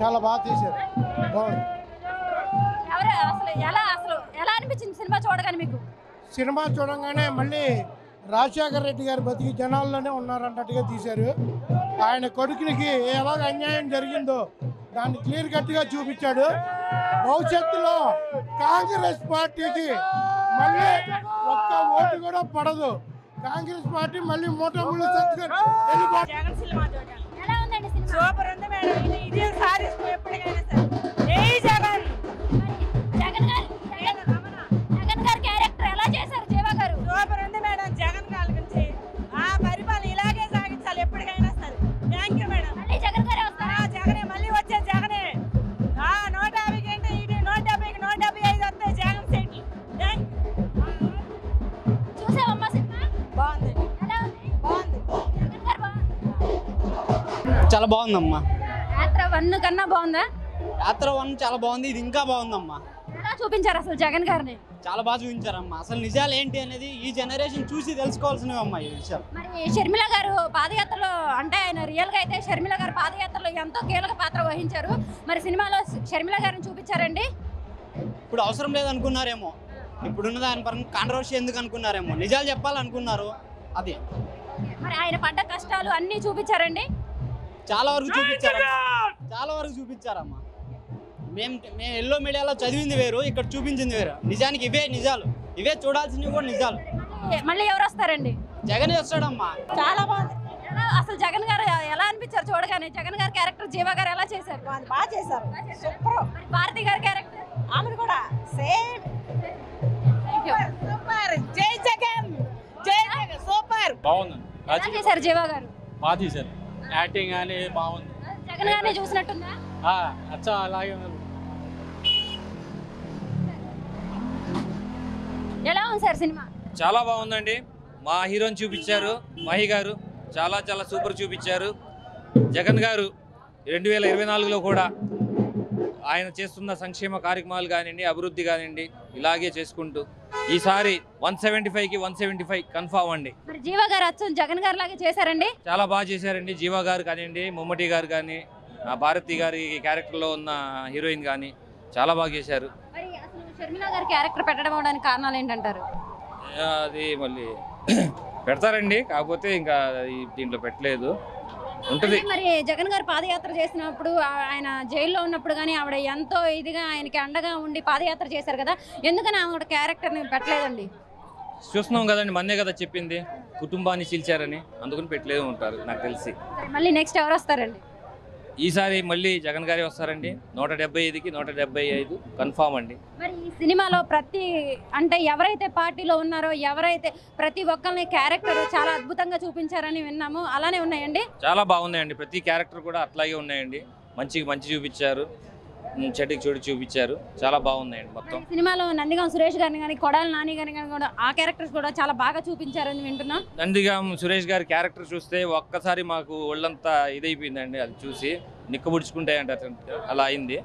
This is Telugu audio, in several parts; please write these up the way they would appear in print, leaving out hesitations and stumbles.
చాలా బాగా తీశారు. బాగుంది. ఎలా అనిపించింది సినిమా చూడగానే మీకు? సినిమా చూడంగానే మళ్ళీ రాజశేఖర రెడ్డి గారు బతికి జనాల్లోనే ఉన్నారన్నట్టుగా తీశారు. ఆయన కొడుకునికి ఎలాగ అన్యాయం జరిగిందో దాన్ని క్లియర్ కట్గా చూపించాడు. భవిష్యత్తులో కాంగ్రెస్ పార్టీకి మళ్ళీ ఒక్క ఓటు కూడా పడదు. కాంగ్రెస్ పార్టీ మళ్ళీ మూటముళ్ళు సూపర్ ఉంది మేడం. ఇదే సాధిస్తూ ఎప్పటికైనా సరే జగన్ గారి క్యారెక్టర్ ఎలా చేశారు జీవా గారు? సూపర్ ఉంది మేడం. జగన్ గారి గురించి ఆ పరిపాలన ఇలాగే సాగించాలి ఎప్పటికైనా సరే. Thank you madam. మళ్ళీ జగన్ గారే వస్తారా? జగనే మళ్ళీ వచ్చే జగనే. 150కి అంటే ఇది 170కి 175 వస్తాయి జగన్ సీట్లు. చూసావమ్మా సినిమా? బాగుంది. ఎలా ఉంది? బాగుంది. జగన్ గారు చాలా బాగుందమ్మా. యాత్ర 1 కన్నా బాగుందా? యాత్ర 1 చాలా బాగుంది. ఇది ఇంకా బాగుందమ్మా. ఎలా చూపించారు అసలు జగన్ గారిని? చాలా బాగా చూపించారమ్మా. అసలు నిజాలు ఏంటి అనేది ఈ జనరేషన్ చూసి తెలుసుకోవాల్సినవి అమ్మా ఈ విషయాలు. మరి షర్మిల గారు పాదయాత్రలో అంటే ఆయన రియల్ గా అయితే షర్మిల గారు పాదయాత్రలో ఎంతో కీలక పాత్ర వహించారు. మరి సినిమాలో షర్మిల గారిని చూపించారండి. ఇప్పుడు అవసరం లేదనుకున్నారేమో. ఇప్పుడున్న దాని పరంగా కాంట్రవర్సీ ఎందుకు అనుకున్నారేమో. నిజాలు చెప్పాలనుకున్నారు. అది మరి ఆయన పడ్డ కష్టాలు అన్నీ చూపించారండి. చాలా వరకు చూపించారమ్మా. మేము ఎల్లో మీడియాలో చదివింది వేరు, ఇక్కడ చూపించింది వేరు. నిజానికి ఇవే నిజాలు. ఇవే చూడాల్సినవి కూడా నిజాలు. మళ్ళీ ఎవరు వస్తారండి? జగనే వస్తాడమ్మా. చాలా బాగుంది. అసలు జగన్ గారు ఎలా అనిపించారు చూడగానే? జగన్ గారి క్యారెక్టర్ జీవా గారు ఎలా చేశారు? బాగా చేశారు. సూపర్. భారతి గారి క్యారెక్టర్ ఆమె కూడా సేమ్. సూపర్. జై జగన్. జై జగన్. సూపర్. బాగుంది. ఎలా చేశారు జీవా గారు? బాగా తీశారు. యాక్టింగ్ అని బాగుంది. జగన్ గారిని చూసినట్టుందా? అచ్చా అలాగే ఉంది. ఎలా ఉంది సార్ సినిమా? చాలా బాగుందండి. మా హీరోని చూపించారు మహి గారు. చాలా చాలా సూపర్ చూపించారు. జగన్ గారు 2024లో కూడా ఆయన చేస్తున్న సంక్షేమ కార్యక్రమాలు కానివ్వండి, అభివృద్ధి కానివ్వండి, ఇలాగే చేసుకుంటూ ఈసారి 175కి 175 కన్ఫామ్ అండి. మరి జీవా గారు అచ్చం జగన్ గారి లాగే చేశారండి. చాలా బాగా చేశారండి. జీవా గారు కానివ్వండి, మమ్మటి గారు కానీ, భారతి గారి క్యారెక్టర్లో ఉన్న హీరోయిన్ కానీ చాలా బాగా చేశారు. మరి అసలు షర్మిల గారి క్యారెక్టర్ పెట్టడం అవడానికి కారణాలు ఏంటంటారు? అది మళ్ళీ పెడతారండి, కాకపోతే ఇంకా దీంట్లో పెట్టలేదు. ఉంటుంది. మరి జగన్ గారు పాదయాత్ర చేసినప్పుడు ఆయన జైల్లో ఉన్నప్పుడు కానీ ఆవిడ ఎంతో ఇదిగా ఆయనకి అండగా ఉండి పాదయాత్ర చేశారు కదా, ఎందుకని ఆవిడ క్యారెక్టర్ని పెట్టలేదండి? చూస్తున్నాం కదండి, మొన్నే కదా చెప్పింది కుటుంబాన్ని చీల్చారని, అందుకని పెట్టలేదు ఉంటారు నాకు తెలిసి. మళ్ళీ నెక్స్ట్ ఎవరు వస్తారండి? ఈసారి మళ్ళీ జగన్ గారే వస్తారండి. 175కి 175 కన్ఫామ్ అండి. మరి ఈ సినిమాలో అంటే ఎవరైతే పార్టీలో ఉన్నారో ఎవరైతే ప్రతి ఒక్కరిని క్యారెక్టర్ చాలా అద్భుతంగా చూపించారని విన్నాము, అలానే ఉన్నాయండి? చాలా బాగున్నాయండి. ప్రతి క్యారెక్టర్ కూడా అట్లాగే ఉన్నాయండి. మంచి చూపించారు, చెట్టుకి చోటు చూపించారు. చాలా బాగున్నాయండి మొత్తం. సినిమాలో నందిగాం సురేష్ గారిని కానీ కొడాలి నాని గారిని కానీ కూడా ఆ క్యారెక్టర్స్ కూడా చాలా బాగా చూపించారని వింటున్నాం. నందిగాం సురేష్ గారి క్యారెక్టర్ చూస్తే ఒక్కసారి మాకు ఒళ్ళంతా ఇదైపోయిందండి. అది చూసి నిక్కబుడుచుకుంటాయంటే అలా అయింది.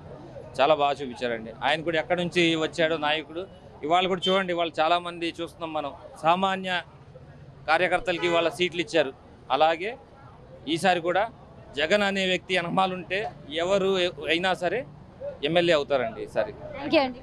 చాలా బాగా చూపించారండి. ఆయన కూడా ఎక్కడి నుంచి వచ్చాడో నాయకుడు. ఇవాళ కూడా చూడండి, వాళ్ళు చాలామంది చూస్తున్నాం మనం, సామాన్య కార్యకర్తలకి వాళ్ళ సీట్లు ఇచ్చారు. అలాగే ఈసారి కూడా జగన్ అనే వ్యక్తి అనమాలుంటే ఎవరు అయినా సరే ఎమ్మెల్యే అవుతారండి ఈసారి. థ్యాంక్ యూ అండి.